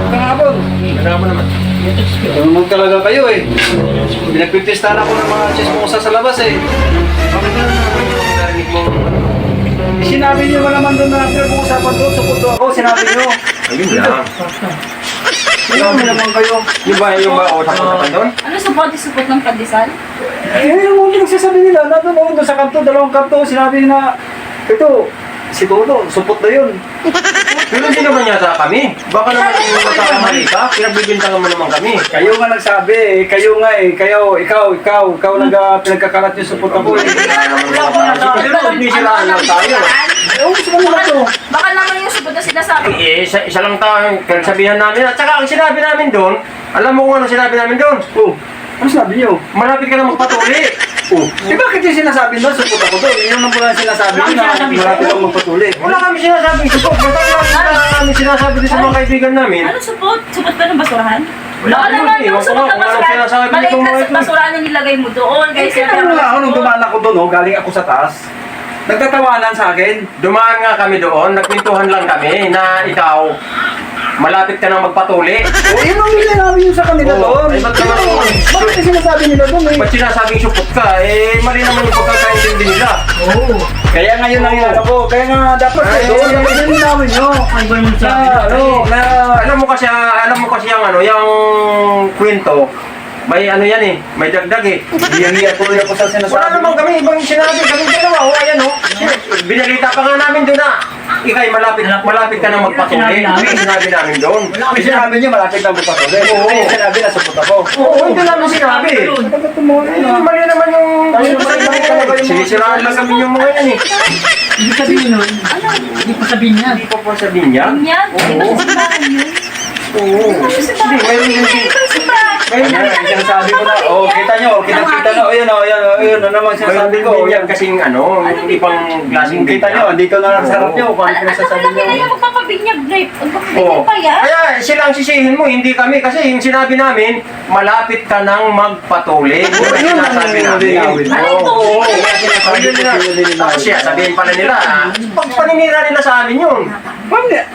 Kahapon. Kahapon naman. Tulungan talaga kayo eh. Pinagpipista na ako ng mga chismosa sa labas eh. Narinig mo. Sinabi niyo ba naman doon na pinag-uusapan doon? Supunto ako, sinabi niyo. Ayun lang. Sinabi naman kayo. Yung ba utak-utakan doon? Ano support ng pandesal? Yung nagsasabi nila, doon sa kanto, dalawang kanto, sinabi na, ito, si Toto, supot na yun. Pero hindi naman yata kami. Baka naman yung magkakamali ka. Pinagbibintangan mo naman kami. Kayo nga nagsabi, ikaw, ikaw pinagkakalat yung supot ako eh. Pero hindi sila alam tayo. Gusto mo naman to. Baka naman yung support na sinasabi. Isa lang tayo sabihan namin. At saka ang sinabi namin doon, alam mo kung ano sinabi namin doon? Oh, ano sabi niyo? Malapit ka na magpatuli. Oh, bakit yung sinasabi doon, supot ako doon? Yun ang pala sinasabi ko na malapit akong magpatuloy. Wala kami sinasabing support. Wala kami sinasabi din sa mga kaibigan namin. Ano support? Support ka ng basurahan? Wala Baka naman naman eh. yung support ng Wala basurahan. sinasabi Maliit nitong mga na ito. basurahan yung nilagay mo doon. Guys, Kita mo nga ako nung dumaan ako doon, galing ako sa taas. Nagtatawanan sa akin. Dumaan nga kami doon, nagpintuhan lang kami na ikaw, malapit ka nang magpatuli. O, yun ang sinasabi yun sa kanila doon. Ay, ba't naman? Bakit yung sinasabi nila doon eh? Ba't sinasabing support ka? Eh, mali naman yung pagkakaintindi nila. Oo. Kaya ngayon ang inano ko. Kaya nga dapat kayo doon. Yung namin nyo. Alam mo kasi ang ano, yung kwento, may ano yan eh, may dagdag eh. Hiyang-hiya tuloy ako sa sinasabi. Wala naman kami ibang sinabi, kami dalawa, o ayan o. Binalita pa nga namin doon na, ikay malapit ka nang magpatuli. May sinabi namin doon. May sinabi niyo malapit na magpatuloy. Oo. May sinabi na supot ako. Oo, hindi namin sinabi. Dapat tumuha Eh, na. mali naman yung... Tayo naman yung talaga yung mga- Sinisiraan lang kami yung mga yan eh. Hindi sabihin nun. Hindi ko sabihin yan. Hindi pa po sabihin yan. Yan. Iba sa simbahan yun. Oo. Hindi, mayroon yung... Iba sa simbahan. Ayun na, yung sinasabi ko na. Oh, kita nyo. Kita na. Ayun o, ayun na naman sinasabi ko. Mayroon yan kasing ano, yung ibang klaseng Kita nyo, dito na lang sa harap nyo. Paano Ano pinasasabi malaki na nyo? yung magpapabinyag na magpapabinyag Oo. pa yan? Kaya silang sisihin mo, hindi kami. Kasi yung sinabi namin, malapit ka nang magpatuli. Yun ang sinasabi namin. Oo, sinasabi Ayun ko na. sila Tapos siya, sabihin pala nila, pag paninira nila sa amin yun.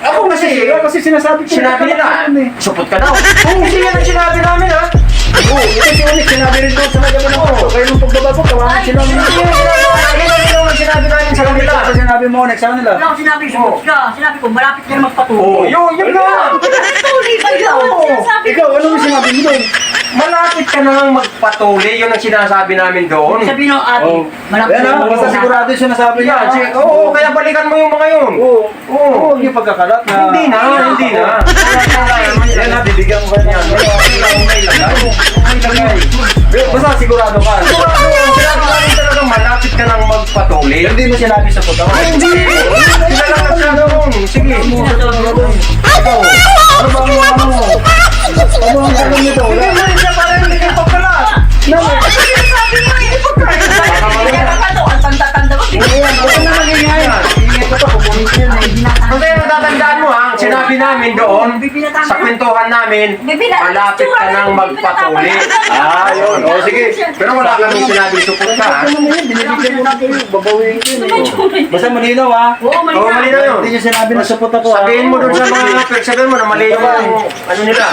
Ako kasi sinasabi ko. Sinabi nila, supot ka daw. Hindi yan ang sinabi namin ha. Oo, ito si Onyx, sinabi rin doon sa lagaban ng auto. Kaya nung pagbaba ko, tawanan sila. Hindi yan ang sinabi namin sa kanila. Ito sinabi mo, Onyx, sa kanila. Wala ko sinabi, support ka. Sinabi ko, malapit ka na Oo, magpatuloy. yun nga. Tuloy ba yun? Sinasabi Ikaw, ano yung sinabi mo doon? Malapit ka nang magpatuli, yun ang sinasabi namin doon. Sabihin ng ate, Oh. malapit Yan ka na, na basta sigurado yung sinasabi niya. Oo, kaya balikan mo yung mga yun. Oo, Oo. huwag yung pagkakalat na. Hindi na. Yan na, bibigyan ko kanya. Basta sigurado ka. Sinabi namin talaga malapit ka nang magpatuli. Hindi mo sinabi sa puto. Hindi! Sila lang nagsabi mo. Sige. Ikaw, ano ba ang ano mo? Ano ang gagawin nito? Hindi mo rin siya para hindi kayo pagkalat. sinasabi mo eh. Kaya ka to, ang tanda-tanda mo. Huwag na magingay. Ingay ko pa, kukunin ko yun. Kasi natatandaan mo ha, sinabi namin doon, sa kwentuhan namin, malapit ka nang magpatuli. Yun. O, sige. Pero wala kami sinabing support ka ha. Ano mo yun? Binibigyan mo na kayo. Babawiin ko yun. Basta malinaw ha. Oo, mali Oo, na. mali na yun. Hindi nyo sinabi na support ako ha. Sabihin mo doon sa mga, sabihin mo na mali yung ano nila.